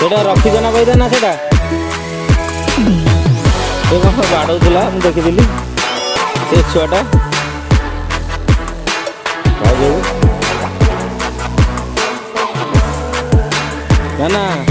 সেটা রଖିଛ ନା ବଇଦ ନା ସେଟା ସେ କ'ଣ ବାଡ଼ଉଥିଲା ମୁଁ ଦେଖିଥିଲି ସେ ଛୁଆଟା ନା ନା